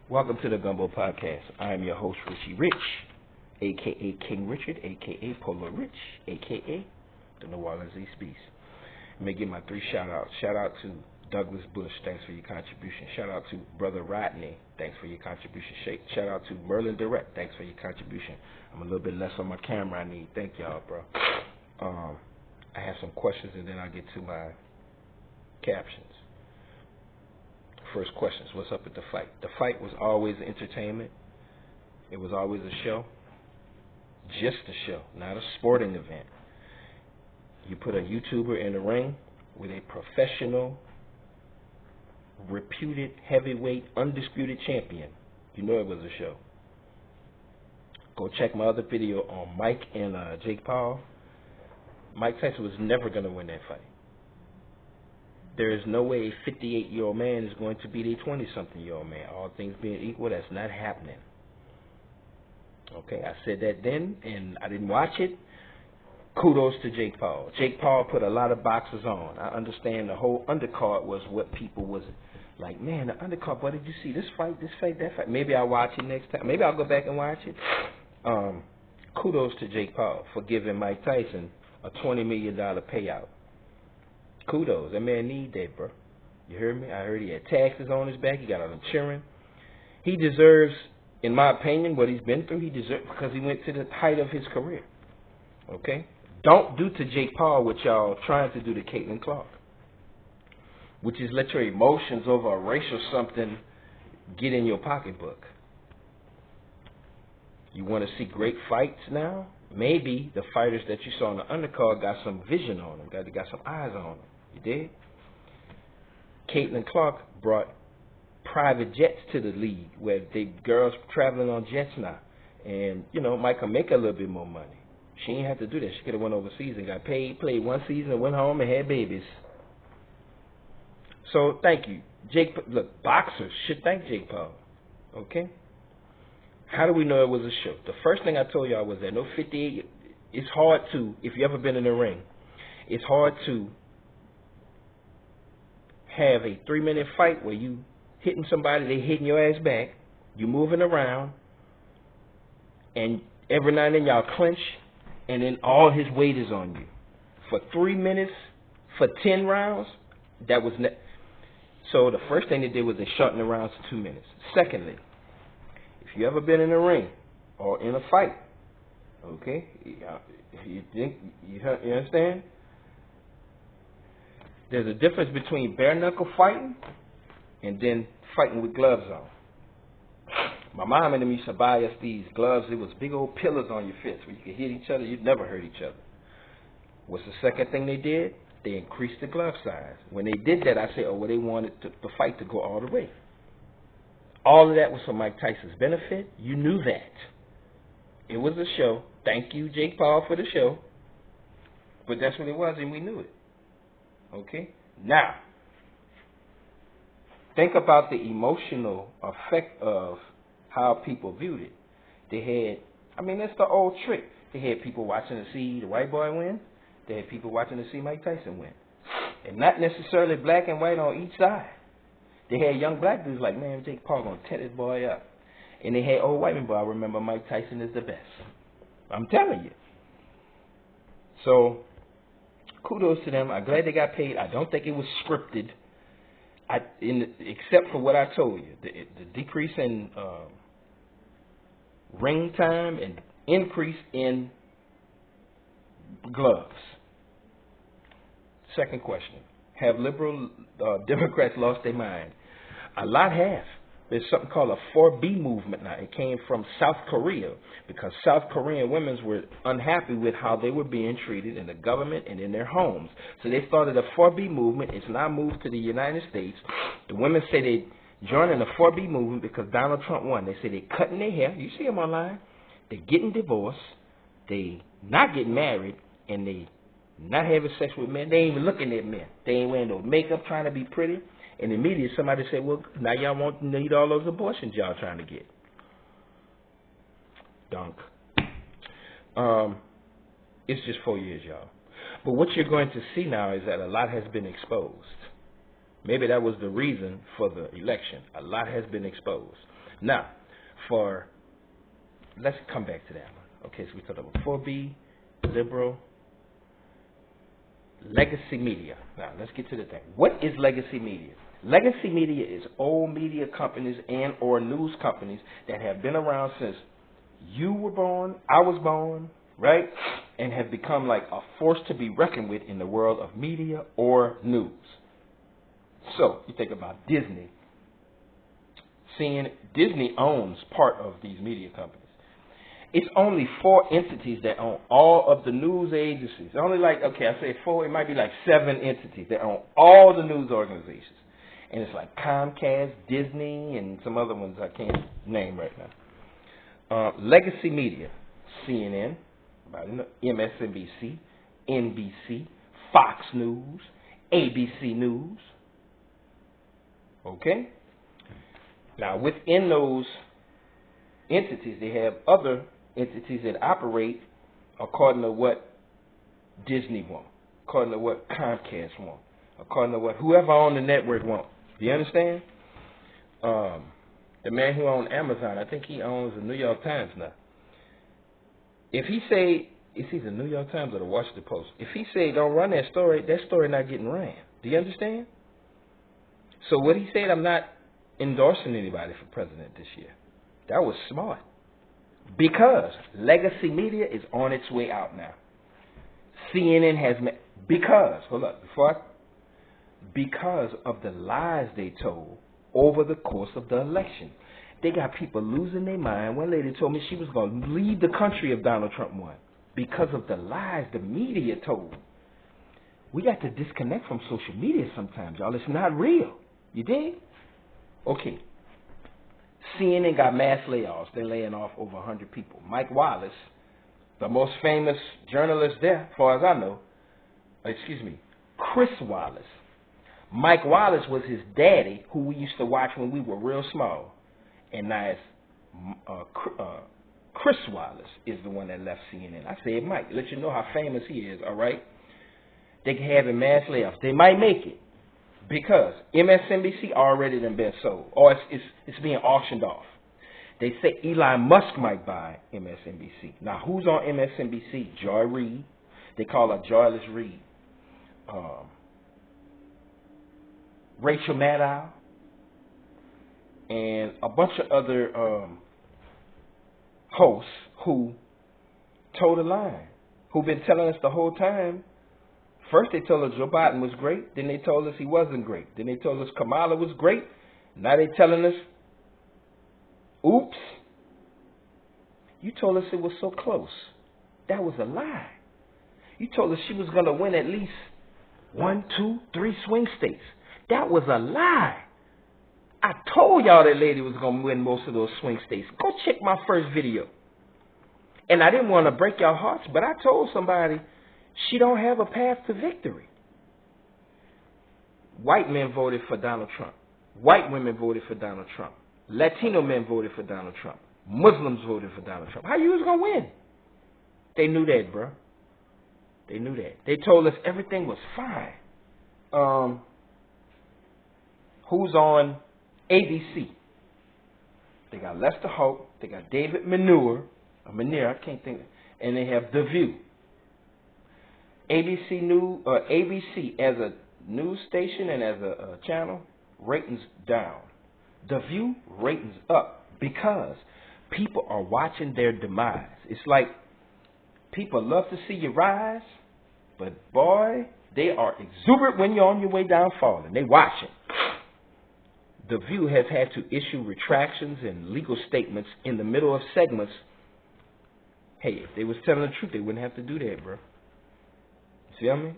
Welcome to the Gumbo Podcast. I am your host, Richie Rich, a.k.a. King Richard, a.k.a. Polo Rich, a.k.a. the New Orleans East Beast. Let me give my 3 shout-outs. Shout-out to Douglas Bush, thanks for your contribution. Shout-out to Brother Rodney, thanks for your contribution. Shout-out to Merlin Direct, thanks for your contribution. I'm a little bit less on my camera, I need. Thank y'all, bro. I have some questions, and then I'll get to my captions. First questions, what's up with the fight? The fight was always entertainment. It was always a show. Just a show, not a sporting event. You put a YouTuber in the ring with a professional, reputed, heavyweight, undisputed champion. You know it was a show. Go check my other video on Mike and Jake Paul. Mike Tyson was never going to win that fight. There is no way a 58-year-old man is going to beat a 20-something-year-old man. All things being equal, that's not happening. Okay, I said that then, and I didn't watch it. Kudos to Jake Paul. Jake Paul put a lot of boxes on. I understand the whole undercard was what people was like, man, the undercard, what did you see? This fight, that fight. Maybe I'll watch it next time. Maybe I'll go back and watch it. Kudos to Jake Paul for giving Mike Tyson a $20 million payout. Kudos. That man need that, bro. You heard me? I heard he had taxes on his back. He got an insurance. He deserves, in my opinion, what he's been through. He deserves because he went to the height of his career. Okay? Don't do to Jake Paul what y'all trying to do to Caitlin Clark, which is let your emotions over a race or something get in your pocketbook. You want to see great fights now? Maybe the fighters that you saw on the undercard got some vision on them, got some eyes on them. You did? Caitlin Clark brought private jets to the league where the girls traveling on jets now. And, you know, might can make a little bit more money. She ain't have to do that. She could have went overseas and got paid, played one season, and went home and had babies. So, thank you. Look, boxers should thank Jake Paul. Okay? How do we know it was a show? The first thing I told y'all was that no 58, it's hard to, if you ever been in the ring, it's hard to have a 3-minute fight where you hitting somebody, they hitting your ass back, you moving around, and every now and then y'all clinch, and then all his weight is on you. For 3 minutes, for 10 rounds, that was so the first thing they did was they shortened the rounds to 2 minutes. Secondly, if you ever been in a ring or in a fight, okay, you understand? There's a difference between bare knuckle fighting and then fighting with gloves on. My mom and them used to buy us these gloves. It was big old pillars on your fists where you could hit each other. You'd never hurt each other. What's the second thing they did? They increased the glove size. When they did that, I said, oh, well, they wanted the fight to go all the way. All of that was for Mike Tyson's benefit. You knew that. It was a show. Thank you, Jake Paul, for the show. But that's what it was, and we knew it. Okay? Now, think about the emotional effect of how people viewed it. They had, that's the old trick. They had people watching to see the white boy win. They had people watching to see Mike Tyson win. And not necessarily black and white on each side. They had young black dudes like, man, Jake Paul going to tear this boy up. And they had old white men, but I remember Mike Tyson is the best. I'm telling you. So, kudos to them. I'm glad they got paid. I don't think it was scripted. Except for what I told you. The decrease in ring time and increase in gloves. Second question. Have liberal Democrats lost their mind? A lot have. There's something called a 4B movement now. It came from South Korea because South Korean women were unhappy with how they were being treated in the government and in their homes. So they started a 4B movement. It's now moved to the United States. The women say they joining the 4B movement because Donald Trump won. They say they're cutting their hair. You see them online. They're getting divorced. They not getting married. And they not having sex with men. They ain't even looking at men. They ain't wearing no makeup trying to be pretty. In the media, somebody said, well, now y'all need all those abortions y'all trying to get. Dunk. It's just 4 years, y'all. But what you're going to see now is that a lot has been exposed. Maybe that was the reason for the election. A lot has been exposed. Now, let's come back to that one. Okay, so we talked about 4B, liberal, legacy media. Now, let's get to the thing. What is legacy media? Legacy media is old media companies and or news companies that have been around since you were born, I was born, right? And have become like a force to be reckoned with in the world of media or news. So, you think about Disney. Disney owns part of these media companies. It's only 4 entities that own all of the news agencies. Only like, okay, I say 4, it might be like 7 entities that own all the news organizations. And it's like Comcast, Disney, and some other ones I can't name right now. Legacy media, CNN, MSNBC, NBC, Fox News, ABC News. Okay? Now, within those entities, they have other entities that operate according to what Disney wants, according to what Comcast wants, according to what whoever on the network wants. Do you understand? The man who owns Amazon, I think he owns the New York Times now. If he say, it's either the New York Times or the Washington Post. If he say don't run that story not getting ran. Do you understand? So what he said, I'm not endorsing anybody for president this year. That was smart. Because legacy media is on its way out now. CNN has because of the lies they told over the course of the election. They got people losing their mind. One lady told me she was going to leave the country if Donald Trump won because of the lies the media told. We got to disconnect from social media sometimes, y'all. It's not real. You dig? Okay. CNN got mass layoffs. They're laying off over 100 people. Mike Wallace, the most famous journalist there, as far as I know, Chris Wallace. Mike Wallace was his daddy, who we used to watch when we were real small. And now it's Chris Wallace is the one that left CNN. I said, Mike, let you know how famous he is, all right? They can have mass layoffs. They might make it because MSNBC already done been sold, or it's being auctioned off. They say Elon Musk might buy MSNBC. Now, who's on MSNBC? Joy Reid. They call her Joyless Reid. Rachel Maddow. And a bunch of other hosts who told a lie, who've been telling us the whole time. First they told us Joe Biden was great, then they told us he wasn't great. Then they told us Kamala was great. Now they telling us, oops, you told us it was so close. That was a lie. You told us she was going to win at least 1, 2, 3 swing states. That was a lie. I told y'all that lady was going to win most of those swing states. Go check my first video. And I didn't want to break your hearts, but I told somebody she don't have a path to victory. White men voted for Donald Trump. White women voted for Donald Trump. Latino men voted for Donald Trump. Muslims voted for Donald Trump. How you was going to win? They knew that, bro. They knew that. They told us everything was fine. Who's on ABC? They got Lester Holt. They got David Manier, I can't think. And they have The View. ABC as a news station and as a channel, ratings down. The View, ratings up because people are watching their demise. It's like people love to see you rise, but boy, they are exuberant when you're on your way down falling. They watching. The View has had to issue retractions and legal statements in the middle of segments. Hey, if they was telling the truth, they wouldn't have to do that, bro. See what I mean?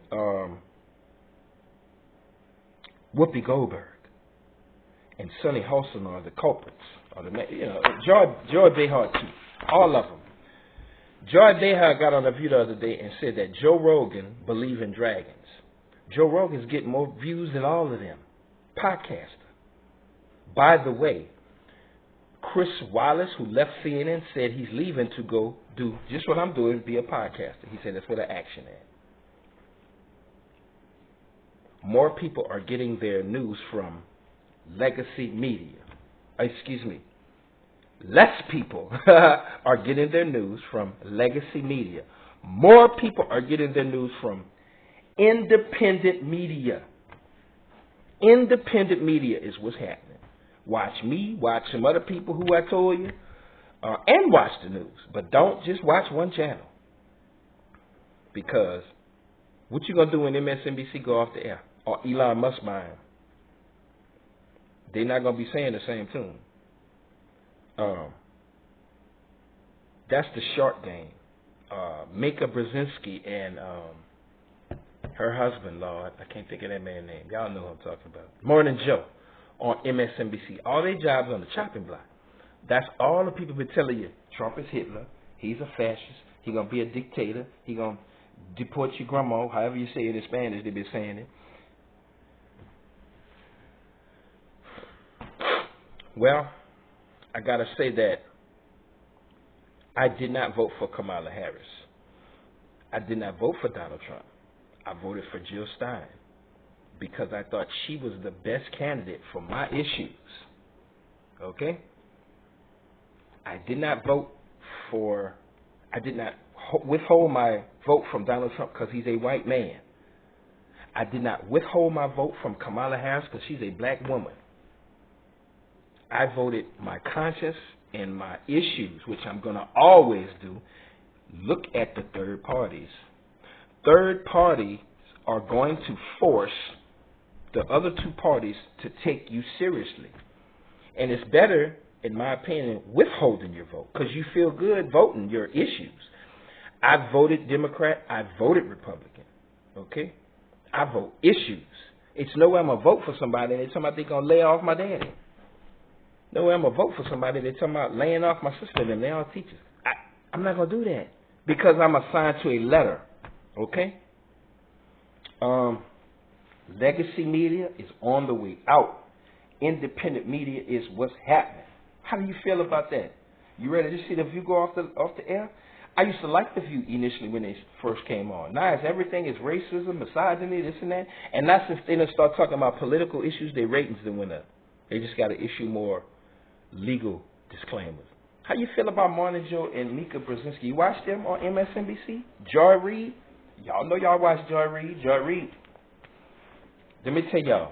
Whoopi Goldberg and Sonny Holson are the culprits. Joy Behar too. All of them. Joy Behar got on The View the other day and said that Joe Rogan believes in dragons. Joe Rogan's getting more views than all of them. Podcaster. By the way, Chris Wallace, who left CNN, said he's leaving to go do just what I'm doing, be a podcaster. He said that's where the action is. More people are getting their news from legacy media. Less people are getting their news from legacy media. More people are getting their news from independent media. Independent media is what's happening. Watch me, watch some other people who I told you, and watch the news. But don't just watch one channel. Because what you going to do when MSNBC go off the air? Or Elon Musk buy him? They're not going to be saying the same tune. That's the short game. Mika Brzezinski and her husband, Lord, I can't think of that man's name. Y'all know who I'm talking about. Morning Joe on MSNBC. All their jobs on the chopping block. That's all the people been telling you. Trump is Hitler. He's a fascist. He's going to be a dictator. He's going to deport your grandma. However you say it in Spanish, they've been saying it. Well, I got to say that I did not vote for Kamala Harris. I did not vote for Donald Trump. I voted for Jill Stein because I thought she was the best candidate for my issues. Okay? I did not withhold my vote from Donald Trump because he's a white man. I did not withhold my vote from Kamala Harris because she's a black woman. I voted my conscience and my issues, which I'm going to always do, look at the third parties. Third parties are going to force the other two parties to take you seriously. And it's better, in my opinion, withholding your vote because you feel good voting your issues. I voted Democrat. I voted Republican. Okay? I vote issues. It's no way I'm going to vote for somebody and they're talking about they're going to lay off my daddy. No way I'm going to vote for somebody they're talking about laying off my sister and they all teachers. I'm not going to do that because I'm assigned to a letter. Okay? Legacy media is on the way out. Independent media is what's happening. How do you feel about that? You ready to see the View go off the air? I used to like the View initially when they first came on. Now it's everything is racism, misogyny, this and that. And now since they done start talking about political issues, their ratings done went up. They just got to issue more legal disclaimers. How you feel about Morning Joe and Mika Brzezinski? You watch them on MSNBC? Joy Reid? Y'all know y'all watch Joy Reid. Joy Reid. Let me tell you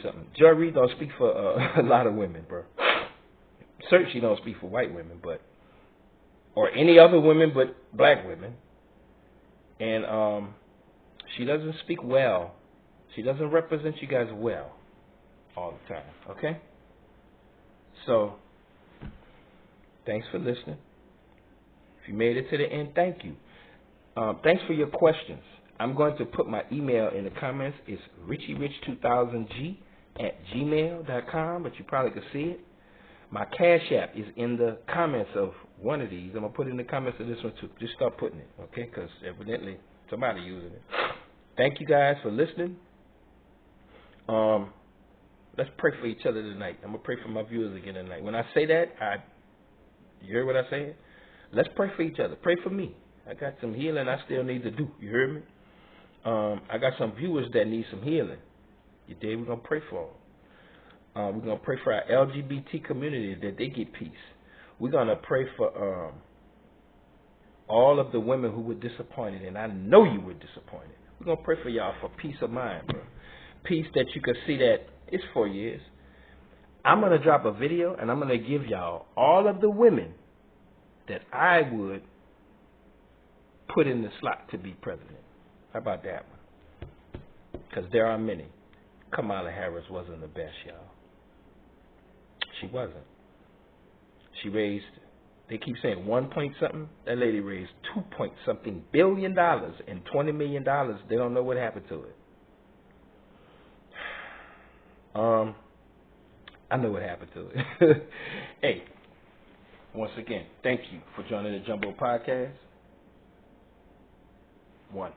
something. Joy Reid don't speak for a lot of women, bro. Certainly she don't speak for white women, or any other women but black women. And she doesn't speak well. She doesn't represent you guys well all the time, okay? So, thanks for listening. If you made it to the end, thank you. Thanks for your questions. I'm going to put my email in the comments. It's richierich2000g@gmail.com, but you probably can see it. My Cash App is in the comments of one of these. I'm going to put it in the comments of this one too. Just start putting it, okay? Because evidently somebody's using it. Thank you guys for listening. Let's pray for each other tonight. I'm going to pray for my viewers again tonight. When I say that, you heard what I said? Let's pray for each other. Pray for me. I got some healing I still need to do. You heard me? I got some viewers that need some healing. You did? We're going to pray for them. We're going to pray for our LGBT community that they get peace. We're going to pray for all of the women who were disappointed, and I know you were disappointed. We're going to pray for y'all for peace of mind, bro. Peace that you can see that it's 4 years. I'm going to drop a video, and I'm going to give y'all all of the women that I would put in the slot to be president. How about that one? Because there are many. Kamala Harris wasn't the best, y'all. She wasn't. She raised, they keep saying 1 point something. That lady raised 2 point something billion and $20 million. They don't know what happened to it. I know what happened to it. Hey, once again, thank you for joining the Jumbo Podcast. 1.